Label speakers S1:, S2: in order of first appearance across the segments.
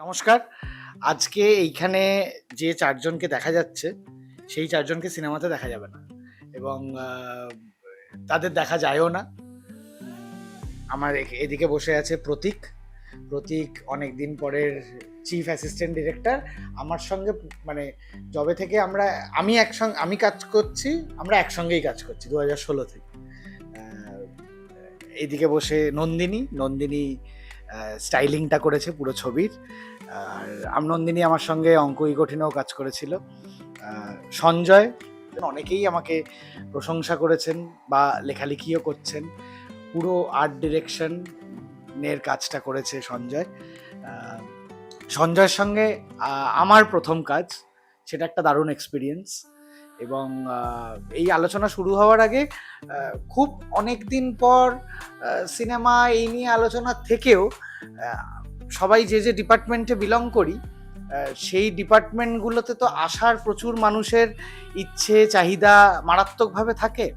S1: নমস্কার। আজকে এইখানে যে ৪ জনকে দেখা যাচ্ছে, সেই ৪ জনকে সিনেমাতে দেখা যাবে না এবং তাদের দেখা যায়ও না। আমার এদিকে বসে আছে প্রতীক। প্রতীক অনেকদিন পরের চিফ অ্যাসিস্ট্যান্ট ডিরেক্টর। আমার সঙ্গে মানে যবে থেকে আমি কাজ করছি, আমরা একসঙ্গেই কাজ করছি ২০১৬ থেকে। এইদিকে বসে নন্দিনী স্টাইলিংটা করেছে পুরো ছবির। আর নন্দিনী আমার সঙ্গে অঙ্ক কঠিনেও কাজ করেছিল। সঞ্জয়, অনেকেই আমাকে প্রশংসা করেছেন বা লেখালেখিও করছেন। পুরো আর্ট ডিরেকশনের কাজটা করেছে সঞ্জয়। সঞ্জয়ের সঙ্গে আমার প্রথম কাজ, সেটা একটা দারুণ এক্সপিরিয়েন্স। এবং এই আলোচনা শুরু হওয়ার আগে খুব অনেক দিন পর সিনেমা এই নিয়ে আলোচনা থেকেও সবাই যে ডিপার্টমেন্টে বিলং করি, সেই ডিপার্টমেন্টগুলোতে তো আসার প্রচুর মানুষের ইচ্ছে চাহিদা মারাত্মকভাবে থাকে।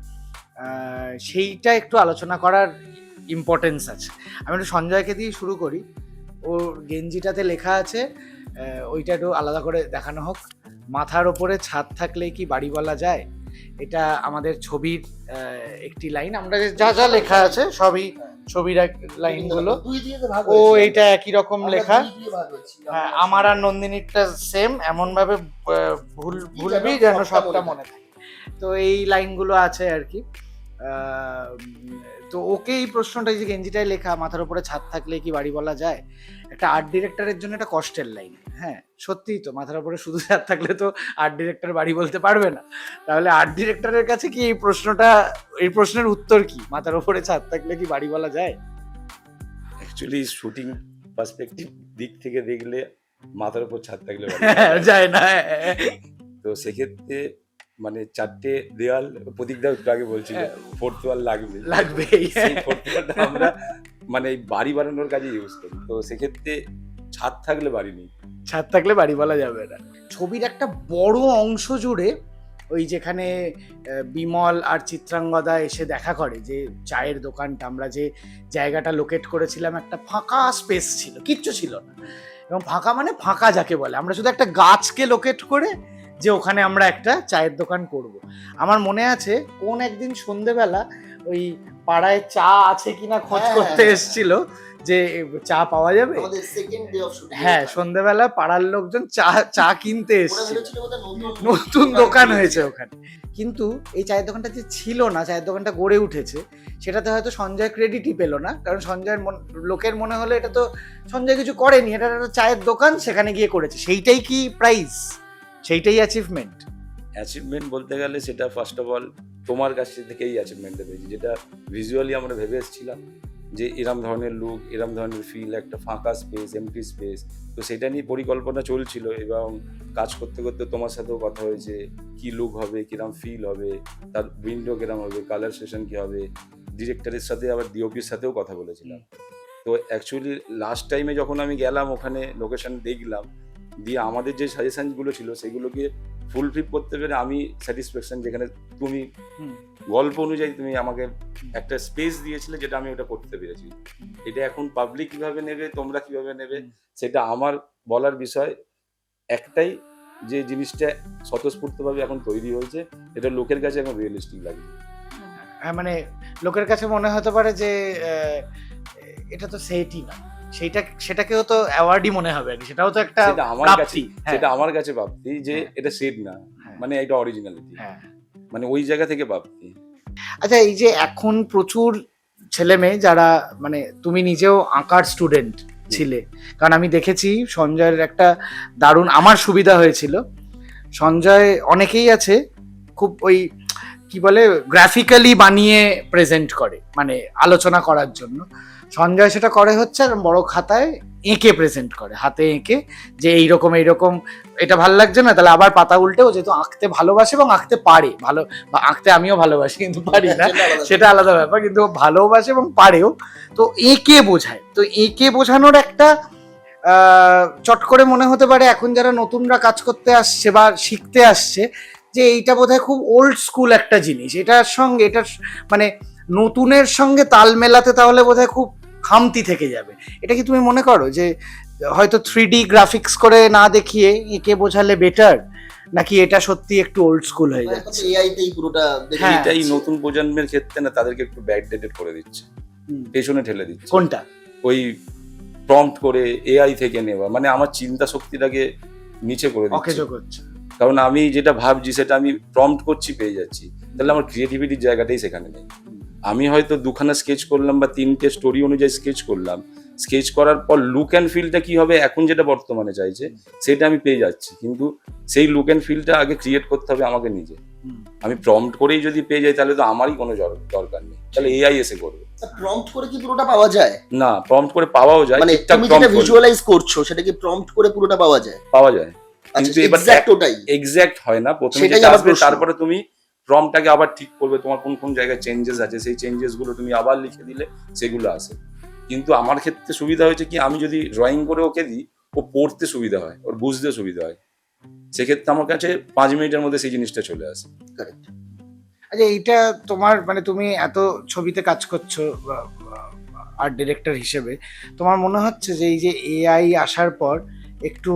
S1: সেইটা একটু আলোচনা করার ইম্পর্টেন্স আছে। আমি একটু সঞ্জয়কে দিয়ে শুরু করি। ওর গেঞ্জিটাতে লেখা আছে, ওইটা একটু আলাদা করে দেখানো হোক। মাথার ওপরে ছাদ থাকলে কি বাড়ি বলা যায়। এটা আমাদের ছবির একটি লাইন। আমরা যা যা লেখা আছে সবই ছবির লাইনগুলো। ও এইটা একই রকম লেখা। হ্যাঁ, আমার আর নন্দিনীরটা সেম, এমন ভাবে ভুলবি যেন সবটা মনে থাকে। তো এই লাইনগুলো আছে আর কি। তো ওকে এই প্রশ্নটা, যে গেঞ্জিটায় লেখা মাথার উপরে ছাদ থাকলে কি বাড়ি বলা যায়, একটা আর্ট ডিরেক্টরের জন্য একটা কষ্টের লাইন। হ্যাঁ, সত্যিই তো, মাথার উপরে শুধু ছাদ থাকলে তো আর্ট ডিরেক্টর বাড়ি বলতে পারবে না। তাহলে আর্ট ডিরেক্টরের কাছে কি এই প্রশ্নের উত্তর কি, মাথার উপরে ছাদ থাকলে কি বাড়ি বলা যায়?
S2: অ্যাকচুয়ালি শুটিং পার্সপেক্টিভ দিক থেকে দেখলে মাথার উপর ছাদ থাকলে
S1: যায় না।
S2: তো সেক্ষেত্রে মানে 4টে দেওয়াল, প্রতীকদা একটু আগে বলছিল ফোর্থ ওয়াল লাগবে। সেই ফোর্থ ওয়ালটা আমরা মানে বাড়ি বানানোর কাজে ইউজ করি। তো সেক্ষেত্রে ছাদ থাকলে বাড়ি নেই,
S1: ছাদ থাকলে বাড়ি বলা যাবে না। ছবির একটা বড় অংশ জুড়ে ওই যেখানে বিমল আর চিত্রাঙ্গদা এসে দেখা করে, যে চায়ের দোকানটা, আমরা যে জায়গাটা লোকেট করেছিলাম, একটা ফাঁকা স্পেস ছিল, কিচ্ছু ছিল না। এবং ফাঁকা মানে ফাঁকা যাকে বলে, আমরা শুধু একটা গাছকে লোকেট করে যে ওখানে আমরা একটা চায়ের দোকান করব। আমার মনে আছে কোন একদিন সন্ধেবেলা ওই পাড়ায় চা আছে কিনা খোঁজ করতে এসেছিল, যে চা পাওয়া যাবে। হ্যাঁ, সন্ধেবেলা পাড়ার লোকজন চা কিনতে এসেছিল, নতুন দোকান হয়েছে ওখানে। কিন্তু এই চায়ের দোকানটা যে ছিল না, চায়ের দোকানটা গড়ে উঠেছে, সেটাতে হয়তো সঞ্জয় ক্রেডিটই পেল না। কারণ সঞ্জয়ের লোকের মনে হলো এটা তো সঞ্জয় কিছু করেনি, এটা একটা চায়ের দোকান, সেখানে গিয়ে করেছে। সেইটাই কি প্রাইজ, সেইটাই অ্যাচিভমেন্ট
S2: বলতে গেলে সেটা ফার্স্ট অফ অল তোমার কাছ থেকেই অ্যাচিভমেন্টটা পেয়েছি, যেটা ভিজুয়ালি আমরা ভেবে এসেছিলাম যে এরম ধরনের লুক, এরম ধরনের ফিল, একটা ফাঁকা স্পেস, এমটি স্পেস। তো সেটা নিয়ে পরিকল্পনা চলছিল এবং কাজ করতে করতে তোমার সাথেও কথা হয়েছে, কি লুক হবে, কিরম ফিল হবে, তার উইন্ডো কিরম হবে, কালার সেশন কি হবে। ডিরেক্টরের সাথে আবার ডিওপির সাথেও কথা বলেছিলাম। তো অ্যাকচুয়ালি লাস্ট টাইমে যখন আমি গেলাম ওখানে লোকেশন দেখলাম, দিয়ে আমাদের যে সাজেশনগুলো ছিল সেগুলোকে ফুলফিল করতে পেরে আমি স্যাটিসফ্যাকশন। যেখানে তুমি গল্প অনুযায়ী তুমি আমাকে একটা স্পেস দিয়েছিলে, যেটা আমি ওটা করতে পেরেছি। এটা এখন পাবলিক কিভাবে নেবে, তোমরা কিভাবে নেবে, সেটা আমার বলার বিষয় একটাই, যে জিনিসটা স্বতঃস্ফূর্তভাবে এখন তৈরি হয়েছে, এটা লোকের কাছে এখন রিয়েলিস্টিক লাগে।
S1: হ্যাঁ, মানে লোকের কাছে মনে হতে পারে যে এটা তো সেটই না, সেটাকেও তো অ্যাওয়ার্ডই মনে হবে। সেটাও তো একটা প্রাপ্তি।
S2: সেটা আমার কাছে প্রাপ্তি, যে এটা সেট না, মানে এটা অরিজিনালিটি, মানে ওই জায়গা থেকে প্রাপ্তি।
S1: আচ্ছা, এই যে এখন প্রচুর ছেলে মেয়ে যারা, মানে তুমি নিজেও আঁকার স্টুডেন্ট ছিলে, কারণ আমি দেখেছি সঞ্জয়ের একটা দারুণ আমার সুবিধা হয়েছিল। সঞ্জয় অনেকেই আছে খুব ওই কি বলে গ্রাফিক্যালি বানিয়ে প্রেজেন্ট করে, মানে আলোচনা করার জন্য। সঞ্জয় সেটা করে হচ্ছে বড় খাতায় এঁকে প্রেজেন্ট করে, হাতে এঁকে, যে এইরকম এটা ভালো লাগছে না, তাহলে আবার পাতা উল্টেও, যেহেতু আঁকতে ভালোবাসে এবং আঁকতে পারে ভালো, বা আঁকতে আমিও ভালোবাসি কিন্তু পারি না, সেটা আলাদা ব্যাপার, কিন্তু ভালোবাসে এবং পারেও। তো এঁকে বোঝায়, তো এঁকে বোঝানোর একটা চট করে মনে হতে পারে এখন যারা নতুনরা কাজ করতে আসছে বা শিখতে আসছে, যে এইটা বোধহয় খুব ওল্ড স্কুল একটা জিনিস, এটার মানে নতুনের সঙ্গে তাল মেলাতে তাহলে বোধহয় খুব খামতি থেকে যাবে। এটা কি তুমি মনে করো যে হয়তো 3D গ্রাফিক্স করে না দেখিয়ে এঁকে বোঝালে বেটার, নাকি এটা সত্যি একটু ওল্ড স্কুল হয়ে যাচ্ছে?
S3: এআই তেই পুরোটা দেখে
S1: হ্যাঁ।
S3: নিতে
S2: এটাই
S3: হচ্ছে।
S2: নতুন প্রজন্মের ক্ষেত্রে না তাদেরকে একটু ব্যাকডেটেড করে দিচ্ছে, পেছনে ঠেলে দিচ্ছে।
S1: কোনটা?
S2: ওই প্রম্পট করে এআই থেকে নেওয়া, মানে আমার চিন্তা শক্তিটাকে নিচে করে দিচ্ছে।
S1: অকেজো করছে।
S2: কারণ আমি যেটা ভাবছি সেটা আমি প্রম্পট করছি, পেয়ে যাচ্ছি, তাহলে আমার ক্রিয়েটিভিটির জায়গাটাই সেখানে নেই। আমি হয়তো দুখানা স্কেচ করলাম বা 3টে স্টোরি অনুযায়ী স্কেচ করলাম, স্কেচ করার পর লুক অ্যান্ড ফিলটা কি হবে এখন যেটা বর্তমানে চাইছে সেটা আমি পেয়ে যাচ্ছি, কিন্তু সেই লুক অ্যান্ড ফিলটা আগে ক্রিয়েট করতে হবে আমাকে নিজে। আমি প্রম্পট করেই যদি পেয়ে যাই তাহলে তো আমারই কোনো দরকার নেই, তাহলে এআই এসে করবে।
S3: প্রম্পট করে কি পুরোটা পাওয়া যায়?
S2: না, প্রম্পট করে পাওয়াও যায়,
S3: মানে
S2: ঠিকঠাক
S3: তুমি যেটা
S2: প্রম্পট
S3: ভিজুয়ালাইজ করছো সেটা কি প্রম্পট করে পুরোটা পাওয়া যায়?
S2: পাওয়া যায়,
S3: আচ্ছা,
S2: কিন্তু এবার
S3: এক্সাক্ট ওটাই।
S2: এক্সাক্ট হয় না। প্রথমে
S3: সেটাই
S2: যেটা
S3: আমার
S2: আসবে
S3: প্রশ্ন।
S2: তারপরে তুমি প্রম্পটটাকে আবার ঠিক করবে, তোমার কোন কোন জায়গায় চেঞ্জেস আছে সেই চেঞ্জেস গুলো তুমি আবার লিখে দিলে সেগুলো আসে। কিন্তু আমার ক্ষেত্রে সুবিধা হয়েছে কি, আমি যদি ড্রয়িং করে ওকে দিই ও পড়তে সুবিধা হয়, ওর বুঝতে সুবিধা হয়, সেক্ষেত্রে আমার কাছে 5 মিনিটের মধ্যে সেই জিনিসটা চলে আসে।
S3: Correct.
S1: আচ্ছা, এইটা তোমার মানে তুমি এত ছবিতে কাজ করছো আর্ট ডিরেক্টর হিসেবে, তোমার মনে হচ্ছে যে এই যে এআই আসার পর একটু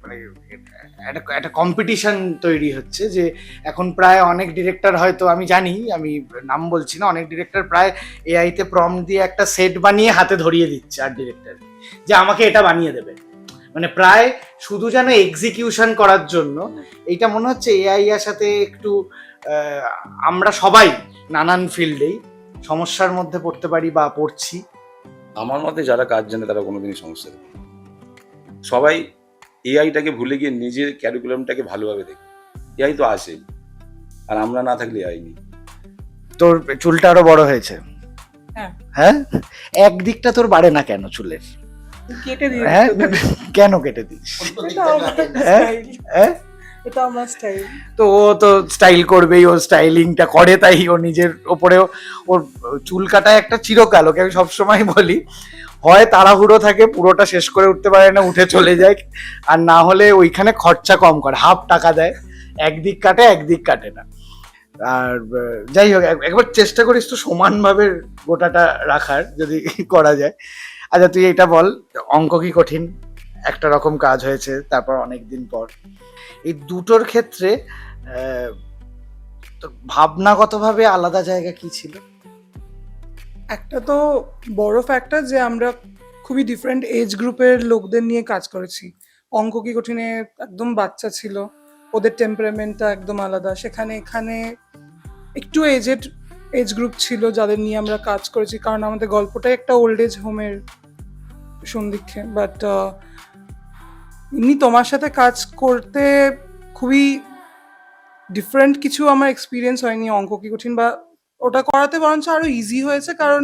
S1: মানে একটা কম্পিটিশন তৈরি হচ্ছে, যে এখন প্রায় অনেক ডিরেক্টর, হয়তো আমি জানি, আমি নাম বলছি না, অনেক ডিরেক্টর প্রায় এআইতে প্রম্পট দিয়ে একটা সেট বানিয়ে হাতে ধরিয়ে দিচ্ছে আর্ট ডিরেক্টর, যে আমাকে এটা বানিয়ে দেবে, মানে প্রায় শুধু যেন এক্সিকিউশন করার জন্য। এইটা মনে হচ্ছে এআই এর সাথে একটু আমরা সবাই নানান ফিল্ডেই সমস্যার মধ্যে পড়তে পারি বা পড়ছি।
S2: আমার মতে যারা কাজ জানে তারা কোনোদিনই সমস্যা নেই, সবাই এআইটাকে ভুলে গিয়ে নিজের ক্যারিকুলামটাকে ভালোভাবে দেখে। এআই তো আসেই, আর আমরা না থাকলে এআই নেই।
S1: তোর চুলটা আরো বড় হয়েছে।
S4: হ্যাঁ।
S1: হ্যাঁ, একদিকটা তোর বাড়ে না কেন চুলের?
S4: কেটে দিই।
S1: হ্যাঁ, কেন কেটে দিস?
S4: এটা আমার
S1: হ্যাঁ?
S4: স্টাইল।
S1: হ্যাঁ,
S4: এটা আমার স্টাইল।
S1: তো ও তো স্টাইল করবেই, ও স্টাইলিংটা করে, তাই ও নিজের ওপরেও ওর চুল কাটায় একটা চিরকাল। ওকে আমি সবসময় বলি, হয় তাড়াহুড়ো থাকে পুরোটা শেষ করে উঠতে পারে না, উঠে চলে যায়, আর না হলে ওইখানে খরচা কম করে, হাফ টাকা দেয়, একদিক কাটে একদিক কাটে না। আর যাই হোক, একবার চেষ্টা করিস তো সমানভাবে গোটাটা রাখার, যদি করা যায়। আচ্ছা, তুই এটা বল, অঙ্ক কি কঠিন? একটা রকম কাজ হয়েছে, তারপর অনেকদিন পর, এই দুটোর ক্ষেত্রে তোর ভাবনাগতভাবে আলাদা জায়গা কি ছিল?
S4: একটা তো বড় ফ্যাক্টর যে আমরা খুবই ডিফারেন্ট এজ গ্রুপের লোকদের নিয়ে কাজ করেছি। অঙ্ক কি কঠিনে একদম বাচ্চা ছিল, ওদের টেম্পারামেন্টটা একদম আলাদা। এখানে একটু এজ গ্রুপ ছিল যাদের নিয়ে আমরা কাজ করেছি, কারণ আমাদের গল্পটাই একটা ওল্ড এজ হোমের সন্দিক্ষে। বাট এমনি তোমার সাথে কাজ করতে খুবই ডিফারেন্ট কিছু আমার এক্সপিরিয়েন্স হয়নি অঙ্ক কি কঠিন, বা ওটা করাতে বরঞ্চ আরো ইজি হয়েছে, কারণ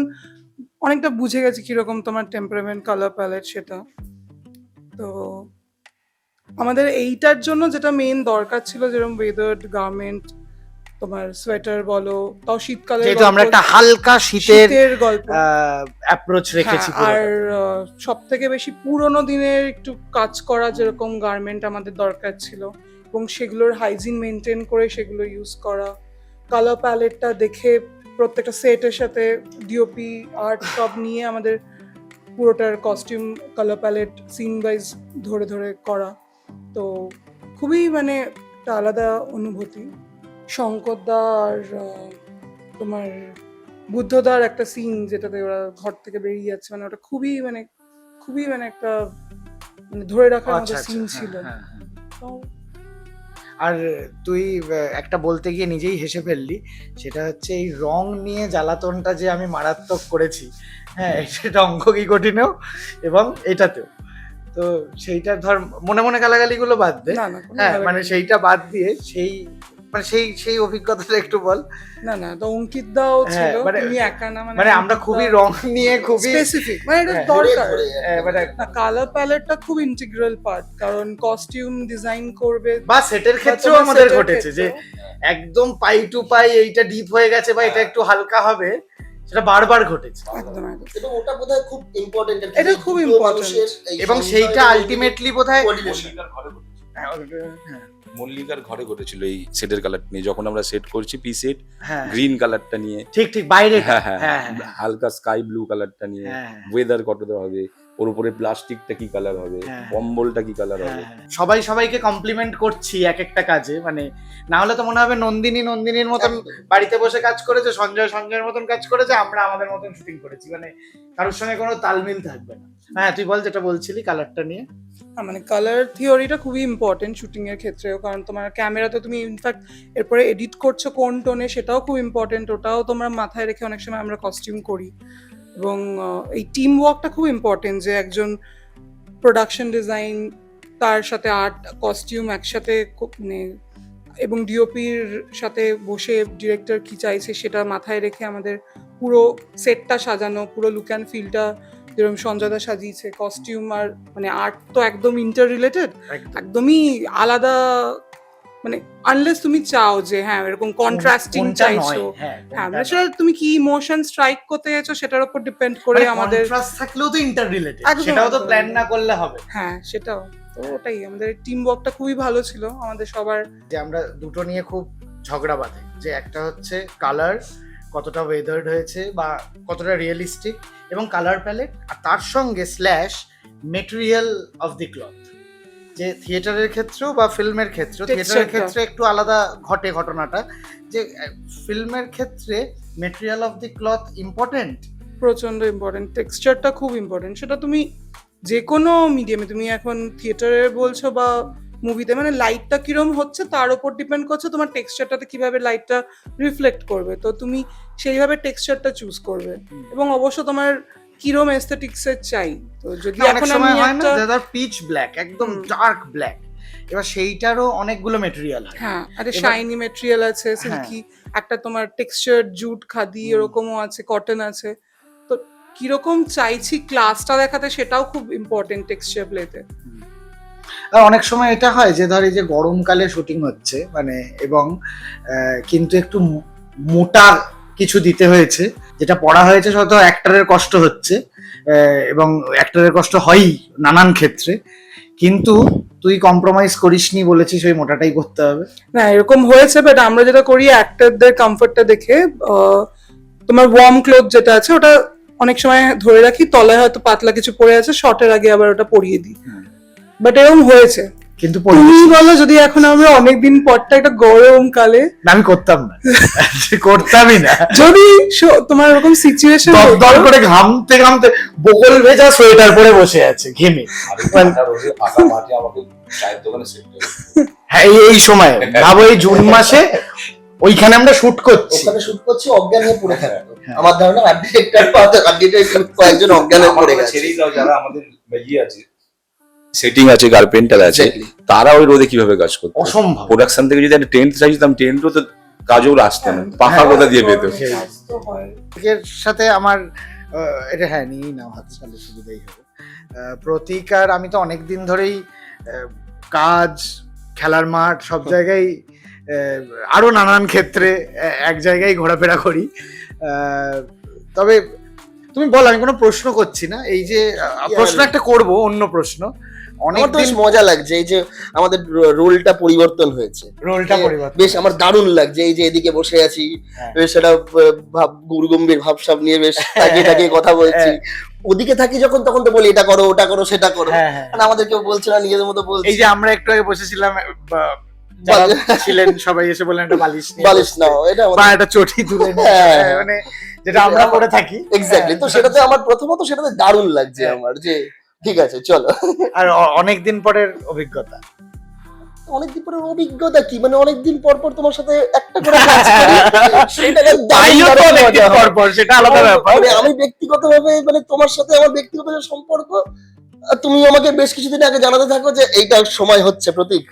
S4: অনেকটা বুঝে গেছি কিরকম তোমার টেম্পারামেন্ট, কালার প্যালেট সেটা। তো আমাদের এইটার জন্য যেটা মেইন দরকার ছিল, যেরকম ওয়েদার গার্মেন্ট, তোমার সোয়েটার বলো, তাও শীতকালে,
S1: যেহেতু আমরা একটা হালকা শীতের
S4: গল্প,
S1: অ্যাপ্রোচ রেখেছি
S4: হ্যাঁ, আর
S1: পুরোটা।
S4: সব থেকে বেশি পুরোনো দিনের একটু কাজ করা যেরকম গার্মেন্ট আমাদের দরকার ছিল, এবং সেগুলোর হাইজিন মেনটেন করে সেগুলো ইউজ করা। কালার প্যালেটটা দেখে প্রত্যেকটা সেটের সাথে ডিওপি আর্ট সব নিয়ে আমাদের পুরোটার costume colour palette scene wise ধরে ধরে করা। তো খুবই মানে একটা আলাদা অনুভূতি। শঙ্করদা আর তোমার বুদ্ধদার একটা সিন যেটাতে ওরা ঘর থেকে বেরিয়ে যাচ্ছে, মানে ওটা খুবই মানে একটা মানে ধরে রাখার মতো সিন ছিল। তো
S1: আর তুই একটা বলতে গিয়ে নিজেই হেসে ফেললি, সেটা হচ্ছে এই রং নিয়ে জ্বালাতনটা যে আমি মারাত্মক করেছি, হ্যাঁ, সেটা অঙ্ক কি কঠিনেও এবং এটাতেও। তো সেইটা ধর মনে মনে গালাগালিগুলো বাদ দে,
S4: না, কোনো
S1: হ্যাঁ,
S4: গালাগালি
S1: মানে
S4: নেই।
S1: সেইটা বাদ দিয়ে সেই অভিজ্ঞতাটা একটু বল।
S4: না, তো অঙ্কিত দাও ছিল,
S1: হ্যাঁ,
S4: তুমি একা না,
S1: মানে আমরা খুবই রং নিয়ে খুবই
S4: স্পেসিফিক, মানে এটা
S1: হ্যাঁ,
S4: দরকার।
S1: মানে
S4: না, কালার প্যালেটটা খুব ইন্টিগ্রাল পার্ট, কারণ কস্টিউম ডিজাইন করবে
S1: বা সেটের ক্ষেত্রেও
S4: তোমার
S1: আমাদের
S4: set এর
S1: ঘটেছে যে
S4: ক্ষেত্রেও।
S1: একদম পাই টু পাই এইটা ডিপ হয়ে গেছে বা এটা একটু হালকা হবে, সেটা বারবার ঘটেছে।
S4: একদম একদম।
S3: এবং ওটা বোধহয় খুব ইম্পর্টেন্ট,
S4: এটা খুব important।
S1: এবং সেইটা আলটিমেটলি বোধহয়
S2: মল্লিকার ঘরে ঘটেছিল এই সেটের কালার নিয়ে, যখন আমরা সেট করছি পি সেট,
S1: হ্যাঁ,
S2: গ্রিন কালারটা নিয়ে,
S1: ঠিক বাইরে,
S2: হ্যাঁ,
S1: হ্যাঁ, হ্যাঁ,
S2: হালকা স্কাই ব্লু কালারটা নিয়ে,
S1: হ্যাঁ,
S2: ওয়েদার কত হবে, ওর উপরে প্লাস্টিকটা কি কালার হবে,
S1: হ্যাঁ।
S2: কম্বলটা কি কালার হবে।
S1: সবাই সবাইকে কমপ্লিমেন্ট করছি এক একটা কাজে, মানে না হলে তো মনে হবে নন্দিনীর মতন বাড়িতে বসে কাজ করেছে, সঞ্জয়ের মতন কাজ করেছে, আমরা আমাদের মতন শুটিং করেছি, মানে কারোর সঙ্গে কোনো তালমিল থাকবে না। হ্যাঁ তুই বল, যেটা বলছিলি কালারটা নিয়ে।
S4: মানে কালার থিওরিটা খুবই ইম্পর্টেন্ট শুটিং এর ক্ষেত্রেও, কারণ তোমার ক্যামেরাতে তুমি ইনফ্যাক্ট এরপরে এডিট করছো কোন টোনে, সেটাও খুব ইম্পর্টেন্ট, ওটাও তোমরা মাথায় রেখে অনেক সময় আমরা কস্টিউম করি। এবং এই টিম ওয়ার্কটা খুব ইম্পর্টেন্ট, যে একজন প্রোডাকশন ডিজাইন তার সাথে আর্ট কস্টিউম একসাথে মানে এবং ডিওপির সাথে বসে ডিরেক্টর কি চাইছে সেটা মাথায় রেখে আমাদের পুরো সেটটা সাজানো, পুরো লুক অ্যান্ড ফিলটা যেরকম সঞ্জয়দা সাজিয়েছে, কস্টিউম আর মানে আর্ট তো একদম ইন্টার রিলেটেড, একদমই আলাদা, মানে আনলেস তুমি চাও যে হ্যাঁ এরকম কন্ট্রাস্টিং চাইছো, হ্যাঁ মানে সেটা তুমি কি ইমোশন স্ট্রাইক করতে চাইছো সেটার উপর ডিপেন্ড করে আমাদের
S1: কন্ট্রাস্ট থাকলেও তো ইন্টার রিলেটেড,
S4: একদম,
S1: সেটাও তো
S4: একদম।
S1: প্ল্যান না করলে হবে।
S4: হ্যাঁ সেটাও তো, ওটাই আমাদের টিম ওয়ার্কটা খুবই ভালো ছিল আমাদের সবার।
S1: যে আমরা দুটো নিয়ে খুব ঝগড়া বাঁধে, যে একটা হচ্ছে কালার কতটা ওয়েদার্ড হয়েছে বা কতটা রিয়েলিস্টিক, এবং কালার প্যালেট, আর তার সঙ্গে slash material of the cloth, যে থিয়েটারের ক্ষেত্রেও বা ফিল্মের ক্ষেত্রেও, থিয়েটারের ক্ষেত্রে একটু আলাদা ঘটে ঘটনাটা, যে ফিল্মের ক্ষেত্রে material of the cloth important,
S4: প্রচন্ড ইম্পর্টেন্ট, টেক্সচারটা খুব ইম্পর্টেন্ট। সেটা তুমি যে কোনো মিডিয়ামে, তুমি এখন থিয়েটারে বলছো বা মুভিতে, মানে লাইটটা কিরম হচ্ছে তার উপর ডিপেন্ড করছে তোমার টেক্সচারটাতে কিভাবে লাইটটা রিফ্লেক্ট করবে, তো তুমি সেইভাবে টেক্সচারটা চুজ করবে। এবং অবশ্য তোমার কিরম এস্থেটিক্স এর চাই, তো যদি
S1: অনেক
S4: এখন আমি
S1: সময় হয় না
S4: একটা
S1: যাদের পিচ ব্ল্যাক, একদম ডার্ক ব্ল্যাক, এবার সেইটারও অনেকগুলো মেটেরিয়াল হয়।
S4: হ্যাঁ আরে
S1: এবার-
S4: শাইনি মেটেরিয়াল আছে, সিল্কি, একটা তোমার টেক্সচার জুট খাদি এরকমও আছে, কটন আছে, তো কিরকম চাইছি ক্লাসটা দেখাতে সেটাও খুব ইম্পর্টেন্ট টেক্সচার প্লেতে।
S1: আর অনেক সময় এটা হয় যে ধর এই যে গরমকালে শুটিং হচ্ছে মানে, এবং কিন্তু একটু মোটা কিছু দিতে হয়েছে, যেটা পড়া হয়েছে হয়তো অ্যাক্টরের কষ্ট হচ্ছে, এবং অ্যাক্টরের কষ্ট হয়ই নানান ক্ষেত্রে, কিন্তু তুই কম্প্রোমাইজ করিসনি, বলেছিস ওই মোটাটাই করতে হবে।
S4: না এরকম হয়েছে, বাট আমরা যেটা করি অ্যাক্টরদের কমফর্টটা দেখে তোমার ওয়ার্ম ক্লোথ যেটা আছে ওটা অনেক সময় ধরে রাখি, তলায় হয়তো পাতলা কিছু পরে আছে, শর্টের আগে আবার ওটা পরিয়ে দিই, বাট এরকম হয়েছে।
S1: কিন্তু
S4: তুমি বলো যদি এখন আমরা অনেকদিন পরটা একটা গরমকালে,
S1: আমি করতাম না, করতামই না,
S4: যদি তোমার এরকম সিচুয়েশন
S1: দর করে ঘামতে ঘামতে বগল ভেজা সোয়েটার পরে বসে আছে ঘেমে, হ্যাঁ এই সময় ভাবো এই জুন মাসে ওইখানে আমরা শুট করছি,
S3: ওখানে শুট করছি, অজ্ঞান হয়ে পড়ে থাকতো।
S1: হ্যাঁ।
S3: আমার ধারণা আর্ট ডিরেক্টর কয়েকজন অজ্ঞান হয়ে পড়ে গেছে।
S2: ছেড়েই দাও, যারা আমাদের ইয়ে আছে, সেটিং আছে, কার্পেন্টার আছে,
S3: Exactly.
S2: তারা ওই রোদে কিভাবে কাজ করতো।
S1: অসম্ভব।
S2: প্রোডাকশন থেকে যদি একটা টেন্ট চাইছিলাম, টেন্টও তো কাজও আসতো না, পাখা কোথা দিয়ে পেতো।
S1: এর সাথে আমার এটা হ্যাঁ নিয়েই নাও হাত চালে সুবিধাই হবে। প্রতিকার আমি তো অনেক দিন ধরেই কাজ, খেলার মাঠ সব জায়গায় আরো নানান ক্ষেত্রে এক জায়গায় ঘোরাফেরা করি। তবে তুমি বল, আমি কোনো প্রশ্ন করছি না, এই যে প্রশ্ন একটা করব, অন্য প্রশ্ন।
S3: আমার তো বেশ
S1: অনেকদিন
S3: মজা লাগছে এই যে আমাদের রোলটা পরিবর্তন হয়েছে,
S1: রোলটা পরিবর্তন,
S3: বেশ আমার দারুণ লাগছে। এই যে এদিকে বসে আছি,
S1: হ্যাঁ।
S3: বেশ সেটা ভাব গুরুগম্ভীর ভাবসাব নিয়ে বেশ তাকিয়ে তাকিয়ে কথা বলছি, ওদিকে থাকি যখন তখন তো বলি এটা করো ওটা করো সেটা করো,
S1: হ্যাঁ হ্যাঁ।
S3: মানে আমাদের কেউ বলছে না, নিজেদের মতো বলছি।
S1: এই যে আমরা একটু আগে বসেছিলাম, যারা ছিলেন সবাই এসে বললেন একটা বালিশ নিয়ে
S3: বালিশ নাও, এটা
S1: বা একটা চটি তুলে নিয়ে,
S3: হ্যাঁ।
S1: মানে যেটা আমরা করে থাকি
S3: এক্স্যাক্টলি। তো সেটাতে আমার প্রথমত সেটাতে দারুণ লাগছে আমার, যে ঠিক আছে চলো।
S1: আর অনেকদিন পরের অভিজ্ঞতা,
S3: অনেকদিন পরে অভিজ্ঞতা কি, মানে অনেকদিন পর পর তোমার সাথে একটা করে কাজ করি, সেটাকে
S1: তাইও তো অনেকদিন পর পর, সেটা আলাদা ব্যাপার।
S3: মানে আমি ব্যক্তিগতভাবে মানে তোমার সাথে আমার ব্যক্তিগত যে সম্পর্ক, আর তুমি আমাকে বেশ কিছুদিন আগে জানাতে থাকো যে এইটা সময় হচ্ছে প্রতীক,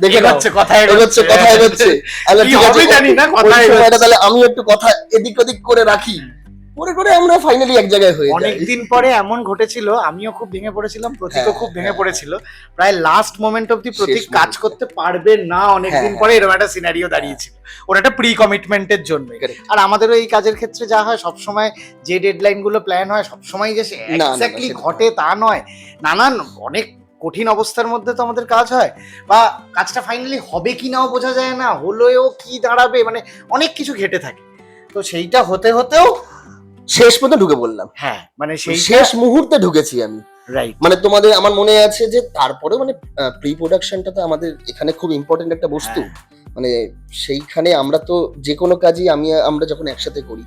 S3: দেখে নাও।
S1: এগোচ্ছে, কথা
S3: এগোচ্ছে, কথা এগোচ্ছে, তাহলে
S1: কি
S3: ঠিক আছে,
S1: হবে জানি না, কথা
S3: ওই সময়টা
S1: এগোচ্ছে।
S3: তাহলে আমি একটু কথা এদিক ওদিক করে রাখি, করে করে আমরা ফাইনালি এক জায়গায় হয়ে যাই।
S1: অনেকদিন পরে এমন ঘটেছিল, আমিও খুব ভেঙে পড়েছিলাম, প্রতীকও
S3: হ্যাঁ,
S1: খুব ভেঙে
S3: হ্যাঁ।
S1: পড়েছিল, প্রায় লাস্ট মোমেন্ট অব্দি প্রতীক
S3: শেষ
S1: কাজ
S3: মুহূর্তে।
S1: করতে পারবে না, অনেকদিন
S3: হ্যাঁ,
S1: পরে এরকম একটা সিনারিও দাঁড়িয়েছিল, ওটা একটা প্রি কমিটমেন্টের জন্য।
S3: Correct.
S1: আর আমাদেরও এই কাজের ক্ষেত্রে যা হয়, সবসময় যে ডেডলাইন গুলো প্ল্যান হয় সবসময় যে
S3: না, না,
S1: এক্স্যাক্টলি
S3: সেটা
S1: ঘটে তা নয়, নানান অনেক কঠিন অবস্থার মধ্যে তো আমাদের কাজ হয়, বা কাজটা ফাইনালি হবে কি নাও বোঝা যায় না, হলেও কি দাঁড়াবে, মানে অনেক কিছু ঘেটে থাকে। তো সেইটা হতে হতেও
S3: শেষ পর্যন্ত ঢুকে বললাম,
S1: হ্যাঁ, মানে সেই
S3: শেষ মুহূর্তে ঢুকেছি আমি।
S1: রাইট,
S3: মানে তোমাদের আমার মনে আছে যে তারপরে মানে প্রি প্রোডাকশনটা তো আমাদের এখানে খুব ইম্পর্টেন্ট একটা বস্তু। মানে সেইখানে আমরা তো যে কোনো কাজই আমরা যখন একসাথে করি,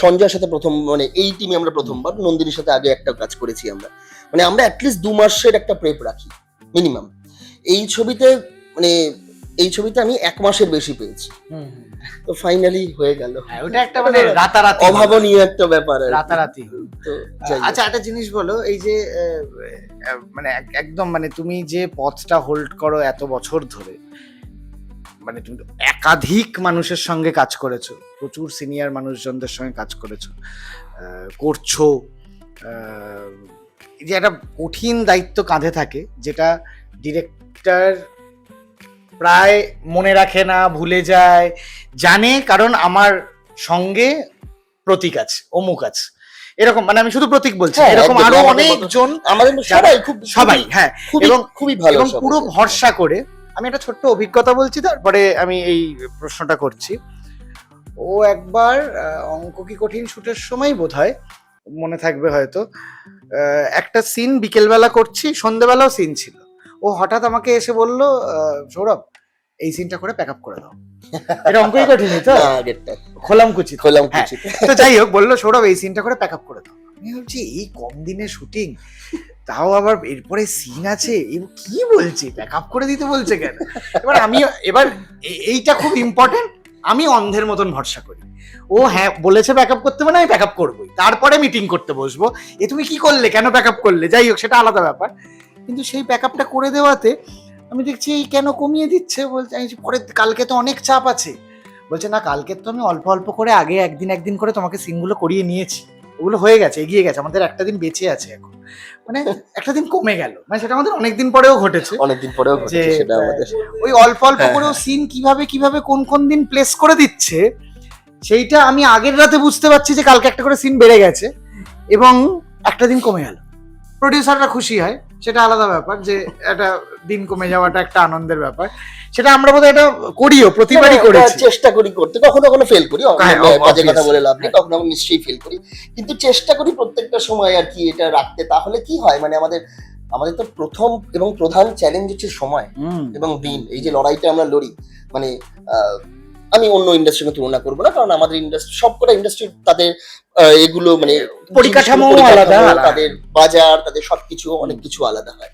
S3: সঞ্জয়ের সাথে প্রথম মানে এই টিমে আমরা প্রথমবার, নন্দিনীর সাথে আগে একটা কাজ করেছি আমরা, মানে আমরা অ্যাটলিস্ট 2 মাসের একটা প্রেপ রাখি মিনিমাম। এই ছবিতে মানে এই ছবিতে আমি 1 মাসের বেশি পেয়েছি, তো ফাইনালি হয়ে গেল।
S1: ওটা একটা মানে রাতারাতি
S3: অভাবনীয় একটা ব্যাপার আর কি।
S1: রাতারাতি।
S3: তো যাই হোক।
S1: আচ্ছা, একটা জিনিস বলো, এই যে মানে একদম মানে তুমি যে পথটা হোল্ড করো এত বছর ধরে, মানে তুমি তো একাধিক মানুষের সঙ্গে কাজ করেছো, প্রচুর সিনিয়র মানুষজনদের সঙ্গে কাজ করেছো, করছো, এই যে একটা কঠিন দায়িত্ব কাঁধে থাকে, যেটা ডিরেক্টর প্রায় মনে রাখে না, ভুলে যায়, জানে কারণ আমার সঙ্গে প্রতীক আছে, অমুক আছে, এরকম, মানে আমি শুধু প্রতীক বলছি,
S3: হ্যাঁ,
S1: এরকম
S3: একদম,
S1: আরো
S3: আমাদের
S1: অনেকজন,
S3: আমাদের সবাই খুব
S1: সবাই, হ্যাঁ, এবং
S3: খুবই ভালো,
S1: এবং
S3: সবাই।
S1: পুরো ভরসা করে। আমি একটা ছোট্ট অভিজ্ঞতা বলছি, তারপরে আমি এই প্রশ্নটা করছি। ও একবার অঙ্ক কি কঠিন শুটের সময় বোধহয়, মনে থাকবে হয়তো, একটা সিন বিকেলবেলা করছি, সন্ধ্যেবেলাও সিন ছিল, ও হঠাৎ আমাকে এসে বলল, সৌরভ এই সিনটা করে প্যাক আপ করে দাও। এটা অঙ্কই কঠিনই তো, খোলামকুচি। হ্যাঁ, তো যাই হোক, বললো সৌরভ এই সিনটা করে প্যাক আপ করে দাও। আমি ভাবছি এই কম দিনে শুটিং, তাও আবার এরপরে সিন আছে, কি বলছি, প্যাক আপ করে দিতে বলছে কেন? এবার এইটা খুব ইম্পর্টেন্ট, আমি অন্ধের মতন ভরসা করি। ও হ্যাঁ বলেছে ব্যাক আপ করতে, মানে আমি ব্যাক আপ করবোই, তারপরে মিটিং করতে বসবো, এ তুমি কি করলে, কেন ব্যাক আপ করলে, যাই হোক সেটা আলাদা ব্যাপার। কিন্তু সেই ব্যাক আপটা করে দেওয়াতে আমি দেখছি এই কেন কমিয়ে দিচ্ছে, বলছে পরে কালকে তো অনেক চাপ আছে, বলছে না কালকে তো আমি অল্প অল্প করে আগে একদিন করে তোমাকে সিনগুলো করিয়ে নিয়েছি, ওগুলো হয়ে গেছে, এগিয়ে গেছে, আমাদের একটা দিন বেঁচে আছে এখন, মানে একটা দিন কমে গেল, মানে সেটা আমাদের অনেকদিন পরেও ঘটেছে,
S3: সেটা আমাদের
S1: ওই অল্প অল্প করেও সিন কিভাবে কোন দিন প্লেস করে দিচ্ছে, সেইটা আমি আগের রাতে বুঝতে পারছি যে কালকে একটা করে সিন বেড়ে গেছে এবং একটা দিন কমে গেল। প্রডিউসাররা খুশি হয়, সেটা আলাদা ব্যাপার, যে একটা দিন কমে যাওয়াটা একটা আনন্দের ব্যাপার, সেটা আমরা বোধহয় এটা করিও, প্রতিবারই করেছি,
S3: চেষ্টা করি করতে, কখনো ফেল করি, বাজে কথা বলে লাভ নেই, কখনো নিশ্চয়ই ফেল করি, কিন্তু চেষ্টা করি প্রত্যেকটা সময় আর কি এটা রাখতে। তাহলে কি হয়, মানে আমাদের তো প্রথম এবং প্রধান চ্যালেঞ্জ হচ্ছে সময় এবং দিন, এই যে লড়াইটা আমরা লড়ি, মানে আমি অন্য ইন্ডাস্ট্রির সঙ্গে তুলনা করবো না, কারণ আমাদের ইন্ডাস্ট্রি, সবকটা ইন্ডাস্ট্রি তাদের এগুলো মানে
S1: পরিকাঠামো আলাদা,
S3: তাদের বাজার, তাদের সবকিছু অনেক কিছু আলাদা হয়,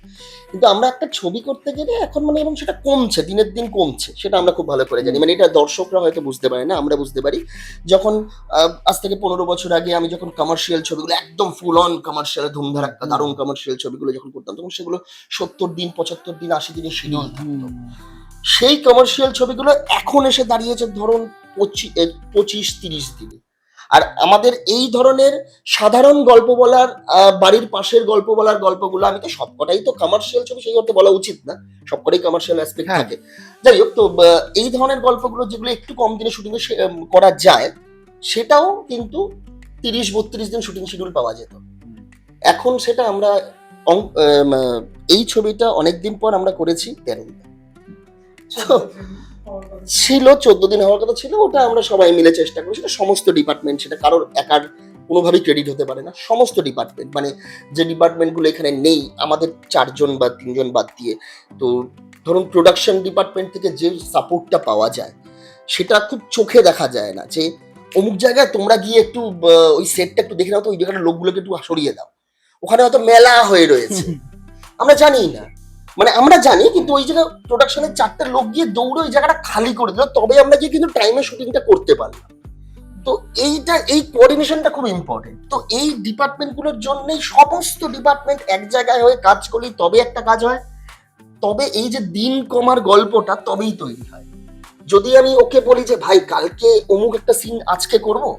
S3: কিন্তু আমরা একটা ছবি করতে গেলে এখন মানে এবং সেটা কমছে, দিনের দিন কমছে, সেটা আমরা খুব ভালো করে জানি, মানে এটা দর্শকরা হয়তো বুঝতে পারে না, আমরা বুঝতে পারি। যখন আজ থেকে 15 বছর আগে আমি যখন কমার্শিয়াল ছবিগুলো একদম ফুল অন কমার্শিয়াল, ধুমধারাক্কা দারুণ কমার্শিয়াল ছবিগুলো যখন করতাম, তখন সেগুলো 70 দিন 75 দিন 80 দিনের শিডিউল থাকতো। সেই কমার্শিয়াল ছবিগুলো এখন এসে দাঁড়িয়েছে ধরুন 25-30 দিনে। আর আমাদের এই ধরনের সাধারণ গল্প বলার, বাড়ির পাশের গল্প বলার গল্পগুলো, আমি তো সবকটাই তো কমার্শিয়াল ছবি সেই অর্থে বলা উচিত না, সবকটাই কমার্শিয়াল অ্যাসপেক্ট থাকে, যাই হোক। তো এই ধরনের গল্পগুলো যেগুলো একটু কম দিনে শুটিং করা যায়, সেটাও কিন্তু 30-32 দিন শুটিং শিডিউল পাওয়া যেত। এখন সেটা আমরা এই ছবিটা অনেকদিন পর আমরা করেছি 13 দিন, ছিল 14 দিন হওয়ার কথা ছিল, ওটা আমরা সবাই মিলে চেষ্টা করি, সেটা সমস্ত ডিপার্টমেন্ট, সেটা কারোর একার কোনোভাবেই ক্রেডিট হতে পারে না, সমস্ত ডিপার্টমেন্ট, মানে যে ডিপার্টমেন্টগুলো এখানে নেই, আমাদের 4 জন বা 3 জন বাদ দিয়ে, তো ধরুন প্রোডাকশন ডিপার্টমেন্ট থেকে যে সাপোর্টটা পাওয়া যায়, সেটা খুব চোখে দেখা যায় না, যে অমুক জায়গায় তোমরা গিয়ে একটু ওই সেটটা একটু দেখে নাও তো, ওই জায়গাটা লোকগুলোকে একটু সরিয়ে দাও, ওখানে হয়তো মেলা হয়ে রয়েছে, আমরা জানি না, মানে আমরা জানি, কিন্তু ওই জায়গায় প্রোডাকশনের 4টা লোক গিয়ে দৌড়ে ওই জায়গাটা খালি করে দিল, তবে আমরা গিয়ে কিন্তু টাইমে শুটিংটা করতে পারলাম। তো এই কোঅর্ডিনেশনটা খুব ইম্পর্টেন্ট। তো এই ডিপার্টমেন্টগুলোর জন্যই সমস্ত ডিপার্টমেন্ট এক জায়গায় হয়ে কাজ করলেই তবে একটা কাজ হয়, তবে এই যে দিন কমার গল্পটা তবেই তৈরি হয়। যদি আমি ওকে বলি যে ভাই কালকে অমুক একটা সিন আজকে করবো,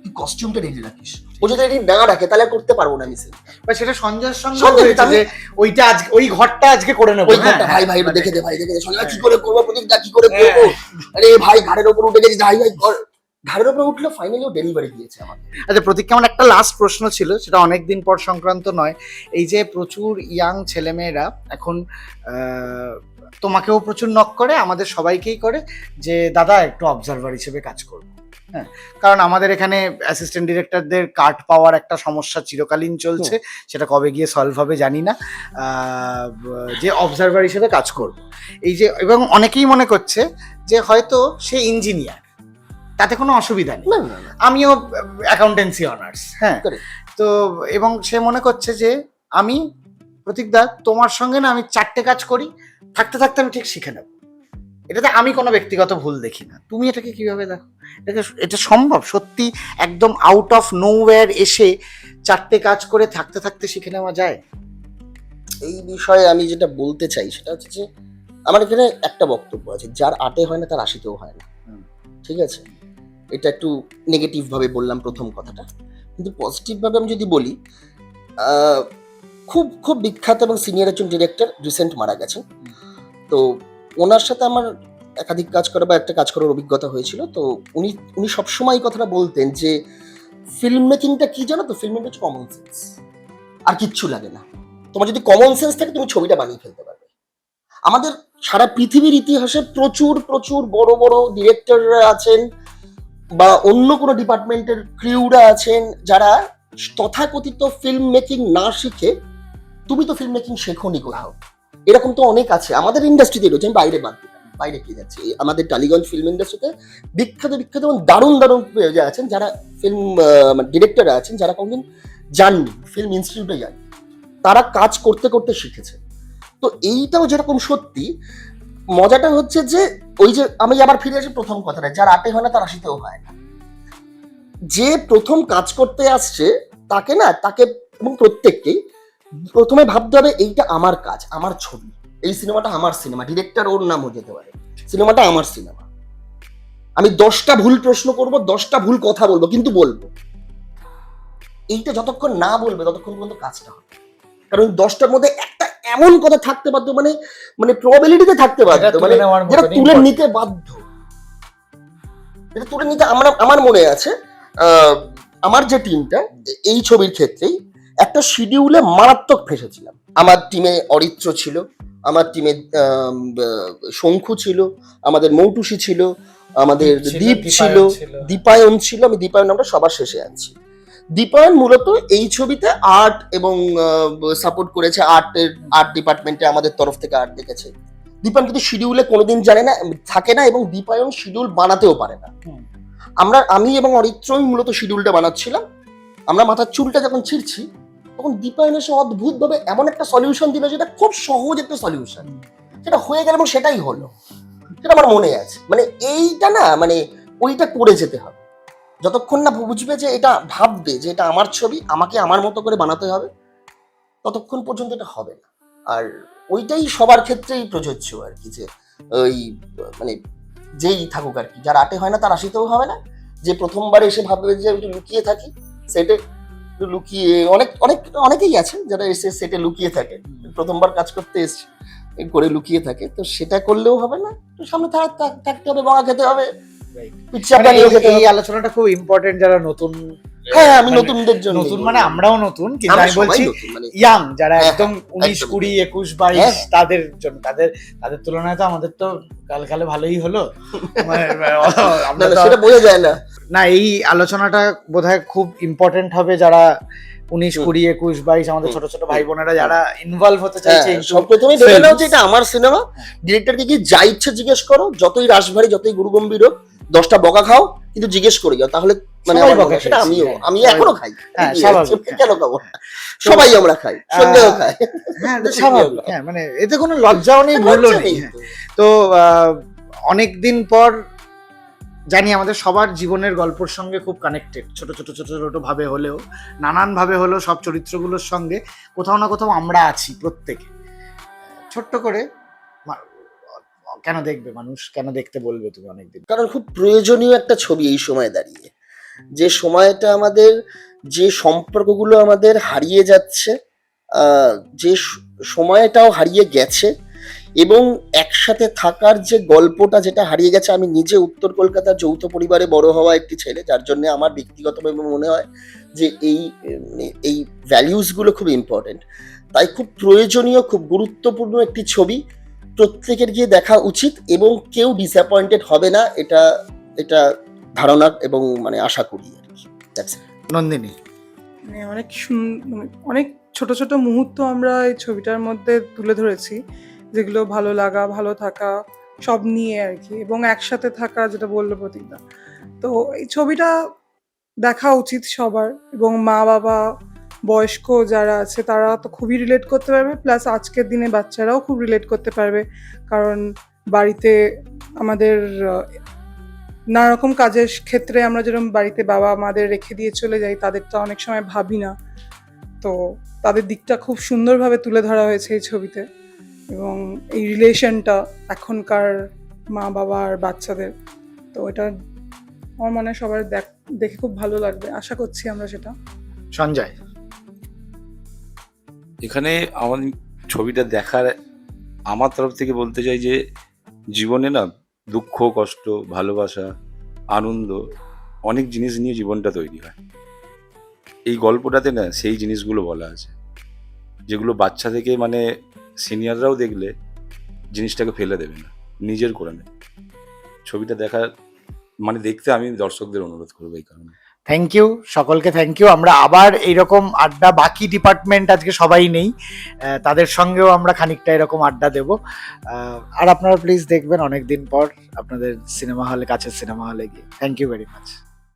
S3: তুই কস্টিউমটা রেডি রাখিস, ও যদি রেডি না রাখে তাহলে করতে পারবো না আমি সিন,
S1: বা সেটা সঞ্জয়ের সঙ্গে হয়েছে যে ওইটা আজকে ওই ঘরটা আজকে করে নেব,
S3: ওই ঘরটা ভাই দেখে দে সঞ্জয় কি করে করবো, প্রদীপদা কি করে করবো, আরে ভাই ঘাড়ের উপর উঠে গেছি, ভাই ঘাড়ের উপর উঠলো, ফাইনালি ও ডেলিভারি দিয়েছে আমাকে।
S1: আচ্ছা প্রতীক, কেমন একটা লাস্ট প্রশ্ন ছিল, সেটা অনেকদিন পর সংক্রান্ত নয়, এই যে প্রচুর ইয়াং ছেলেমেয়েরা এখন তোমাকেও প্রচুর নক করে, আমাদের সবাইকেই করে, যে দাদা একটু অবজারভার হিসেবে কাজ করবো, হ্যাঁ, কারণ আমাদের এখানে অ্যাসিস্ট্যান্ট ডিরেক্টরদের কাট পাওয়ার একটা সমস্যা চিরকালীন চলছে, সেটা কবে গিয়ে সলভ হবে জানি না। যে অবজারভার হিসেবে কাজ করব এই যে, এবং অনেকেই মনে করছে যে হয়তো সে ইঞ্জিনিয়ার, তাতে কোনো অসুবিধা নেই,
S3: না না না,
S1: আমিও অ্যাকাউন্টেন্সি অনার্স, হ্যাঁ।
S3: Correct.
S1: তো এবং সে মনে করছে যে আমি প্রতীকদা তোমার সঙ্গে না আমি 4টে কাজ করি, থাকতে থাকতে আমি ঠিক শিখে নেব। এটাতে আমি কোনো ব্যক্তিগত ভুল দেখি না। তুমি এটাকে কিভাবে দেখো? এটা সম্ভব সত্যি একদম আউট অফ নোওয়্যার এসে 4টে কাজ করে থাকতে থাকতে শিখে নেওয়া যায়?
S3: এই বিষয়ে আমি যেটা বলতে চাই সেটা হচ্ছে যে আমার এখানে একটা বক্তব্য আছে, যার আটে হয় না তার আশিতেও হয় না। ঠিক আছে, এটা একটু নেগেটিভ ভাবে বললাম প্রথম কথাটা, কিন্তু পজিটিভ ভাবে আমি যদি বলি, খুব খুব বিখ্যাত এবং সিনিয়র একজন ডিরেক্টর রিসেন্ট মারা গেছেন। তো ওনার সাথে আমার একাধিক কাজ করা বা একটা কাজ করার অভিজ্ঞতা হয়েছিল। তো উনি উনি সবসময় এই কথাটা বলতেন যে ফিল্ম মেকিংটা কি জানো তো, ফিল্ম মেকিং হচ্ছে কমন সেন্স, আর কিচ্ছু লাগে না। তোমার যদি কমন সেন্স থাকে তুমি ছবিটা বানিয়ে ফেলতে পারবে। আমাদের সারা পৃথিবীর ইতিহাসে প্রচুর প্রচুর বড় বড় ডিরেক্টররা আছেন বা অন্য কোনো ডিপার্টমেন্টের ক্রিউরা আছেন যারা তথাকথিত ফিল্ম মেকিং না শিখে, তুমি তো ফিল্ম মেকিং শেখোনি কোথাও, এরকম তো অনেক আছে আমাদের ইন্ডাস্ট্রিতে রয়েছে। আমি বাইরে বাদ দিলাম, বাইরে কি যাচ্ছে, আমাদের টালিগঞ্জ ফিল্ম ইন্ডাস্ট্রিতে বিখ্যাত বিখ্যাত এবং দারুণ দারুণ আছেন যারা ফিল্ম ডিরেক্টর আছেন, যারা কোনদিন যাননি, ফিল্ম ইনস্টিটিউটে যান, তারা কাজ করতে করতে শিখেছে। তো এইটাও যেরকম সত্যি, মজাটা হচ্ছে যে ওই যে আমি আবার ফিরে আসি প্রথম কথাটা, যার আটে হয় না তার আশিতেও হয় না। যে প্রথম কাজ করতে আসছে তাকে না, তাকে এবং প্রত্যেককেই প্রথমে ভাবতে হবে এইটা আমার কাজ, আমার ছবি, এই সিনেমাটা আমার সিনেমা, ডিরেক্টর ওর নামও যেতে পারে, সিনেমাটা আমার সিনেমা। আমি 10টা ভুল প্রশ্ন করব, 10টা ভুল কথা বলবো, কিন্তু বলবো। এইটা যতক্ষণ না বলবে ততক্ষণ পর্যন্ত কাজটা হবে। কারণ 10টার মধ্যে একটা এমন কথা থাকতে বাধ্য, মানে মানে প্রবাবিলিটিতে থাকতে বাধ্য, মানে যেটা তুলে নিতে বাধ্য, এটা তুলে নিতে। আমার মনে আছে আমার যে টিমটা এই ছবির ক্ষেত্রেই একটা শিডিউলে মারাত্মক ফেসেছিলাম। আমার টিমে অরিত্র ছিল, আমার টিমে শঙ্খু ছিল, আমাদের মৌটুসি ছিল, আমাদের দীপ ছিল, দীপায়ন ছিল। আমি দীপায়ন নামটা সবার শেষে আনছি। দীপায়ন মূলত এই ছবিতে আর্ট এবং সাপোর্ট করেছে, আর্ট ডিপার্টমেন্টে আমাদের তরফ থেকে আর্ট দেখেছে। দীপায়ন কিন্তু শিডিউলে কোনোদিন জানে না, থাকে না, এবং দীপায়ন শিডিউল বানাতেও পারে না। আমি এবং অরিত্রই মূলত শিডিউলটা বানাচ্ছিলাম। আমরা মাথার চুলটা যখন ছিঁড়ছি তখন দীপায়ন এসে অদ্ভুত ভাবে এমন একটা সলিউশন দিল, যেটা খুব সহজ একটা সলিউশন, সেটা হয়ে গেল এবং সেটাই হলো। সেটা আমার মনে আছে। মানে এইটা না, মানে ওইটা করে যেতে হবে। যতক্ষণ না বুঝবে যে এটা, ভাববে যে এটা আমার ছবি, আমাকে আমার মতো করে বানাতে হবে, ততক্ষণ পর্যন্ত এটা হবে না। আর ওইটাই সবার ক্ষেত্রেই প্রযোজ্য আর কি, যে ওই মানে যেই থাকুক আর কি, যার আটে হয় না তার আশিতেও হবে না। যে প্রথমবার এসে ভাববে যে একটু লুকিয়ে থাকি সেটে, লুকিয়ে অনেকেই আছে যারা এসে সেটে লুকিয়ে থাকে, প্রথমবার কাজ করতে এসছে করে লুকিয়ে থাকে। তো সেটা করলেও হবে না, সামনে থাকতে হবে, বকা খেতে হবে,
S1: এই আলোচনাটা খুব ইম্পর্টেন্ট যারা নতুন।
S3: হ্যাঁ, আমি নতুনদের জন্য,
S1: নতুন মানে আমরাও নতুন, কিন্তু আমি বলছি ইয়াং যারা একদম 19, 20, 21, 22 তাদের জন্য, তাদের তুলনায় তো আমাদের তো কালে ভালোই হলো।
S3: সেটা বোঝা যায় না।
S1: না, এই আলোচনাটা বোধহয় খুব ইম্পর্টেন্ট হবে যারা 19, 20, 21, 22 আমাদের ছোট ছোট ভাই বোনেরা যারা ইনভলভ হতে চাইছে।
S3: সব প্রথমেই ভেবে নাও যে এটা আমার সিনেমা, ডিরেক্টরকে কি যা ইচ্ছে জিজ্ঞেস করো, যতই রাশভারী যতই গুরুগম্ভীর হোক, 10টা বকা খাও, কিন্তু জিজ্ঞেস করে যাও, তাহলে মানে সেটা আমি এখনো খাই। কেন খাবো, সবাই আমরা খাই, সন্দেহ খাই।
S1: হ্যাঁ, মানে এতে কোনো লজ্জাও নেই, ভুলও নেই। তো অনেকদিন পর জানি আমাদের সবার জীবনের গল্পের সঙ্গে খুব কানেক্টেড, ছোট ছোট ভাবে হলেও, নানান ভাবে হলেও সব চরিত্রগুলোর সঙ্গে কোথাও না কোথাও আমরা আছি প্রত্যেকে। ছোট্ট করে কেন দেখবে মানুষ, কেন দেখতে বলবে তুমি অনেকদিন?
S3: কারণ খুব প্রয়োজনীয় একটা ছবি এই সময় দাঁড়িয়ে, যে সময়টা আমাদের, যে সম্পর্কগুলো আমাদের হারিয়ে যাচ্ছে, যে সময়টাও হারিয়ে গেছে, এবং একসাথে থাকার যে গল্পটা যেটা হারিয়ে গেছে। আমি নিজে উত্তর কলকাতার যৌথ পরিবারে বড় হওয়া একটি ছেলে, যার জন্য আমার ব্যক্তিগতভাবে মনে হয় যে এই ভ্যালিউসগুলো খুব ইম্পর্টেন্ট। তাই খুব প্রয়োজনীয়, খুব গুরুত্বপূর্ণ একটি ছবি, প্রত্যেকের গিয়ে দেখা উচিত, এবং কেউ ডিসঅ্যাপয়েন্টেড হবে না, এটা ধারণা এবং মানে আশা করি আর কি। That's it.
S1: নন্দিনী,
S4: মানে অনেক ছোট ছোট মুহূর্ত আমরা এই ছবিটার মধ্যে তুলে ধরেছি, যেগুলো ভালো লাগা, ভালো থাকা সব নিয়ে আর কি, এবং একসাথে থাকা, যেটা বললো প্রতীকদা। তো এই ছবিটা দেখা উচিত সবার, এবং মা বাবা, বয়স্ক যারা আছে তারা তো খুবই রিলেট করতে পারবে, প্লাস আজকের দিনে বাচ্চারাও খুব রিলেট করতে পারবে, কারণ বাড়িতে আমাদের নানা রকম কাজের ক্ষেত্রে আমরা যেরকম বাড়িতে বাবা মাদের রেখে দিয়ে চলে যাই, তাদেরটা অনেক সময় ভাবি না, তো তাদের দিকটা খুব সুন্দরভাবে তুলে ধরা হয়েছে এই ছবিতে, এবং এই রিলেশনটা এখনকার মা বাবা আর বাচ্চাদের, তো এটা আমার মনে হয় সবার দেখে খুব ভালো লাগবে, আশা করছি আমরা সেটা।
S1: সঞ্জয়,
S2: এখানে আমার ছবিটা দেখার আমার তরফ থেকে বলতে চাই যে জীবনে না দুঃখ, কষ্ট, ভালোবাসা, আনন্দ অনেক জিনিস নিয়ে জীবনটা তৈরি হয়। এই গল্পটাতে না সেই জিনিসগুলো বলা আছে, যেগুলো বাচ্চা থেকে মানে সিনিয়ররাও দেখলে জিনিসটাকে ফেলে দেবে না, নিজের করে নেবে। ছবিটা দেখার মানে দেখতে আমি দর্শকদের অনুরোধ করবো এই কারণে।
S1: থ্যাংক ইউ সকলকে, থ্যাংক ইউ। আমরা আবার এইরকম আড্ডা, বাকি ডিপার্টমেন্ট আজকে সবাই নেই, তাদের সঙ্গেও আমরা খানিকটা এরকম আড্ডা দেব। আর আপনারা প্লিজ দেখবেন অনেকদিন পর আপনাদের সিনেমা হলে, কাছের সিনেমা হলে গিয়ে। Thank you very much.